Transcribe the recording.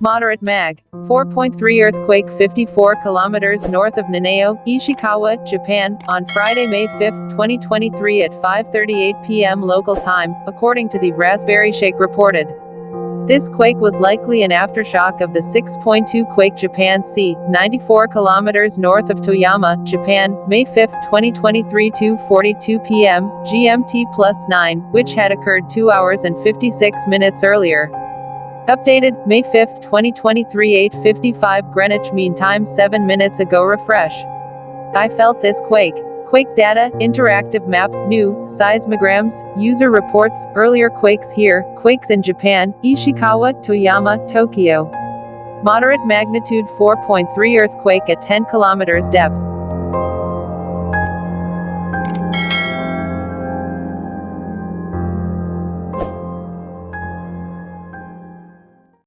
Moderate mag. 4.3 earthquake 54 kilometers north of Nanao, Ishikawa, Japan, on Friday, May 5, 2023 at 5:38 p.m. local time, according to the RaspberryShake reported. This quake was likely an aftershock of the 6.2 quake Japan c. 94 kilometers north of Toyama, Japan, May 5, 2023 2:42 p.m. GMT+9, which had occurred 2 hours and 56 minutes earlier. Updated, May 5, 2023 8:55 Greenwich Mean Time 7 minutes ago. Refresh. I felt this quake. Quake data, interactive map, new, seismograms, user reports, earlier quakes here, quakes in Japan, Ishikawa, Toyama, Tokyo. Moderate magnitude 4.3 earthquake at 10 kilometers depth.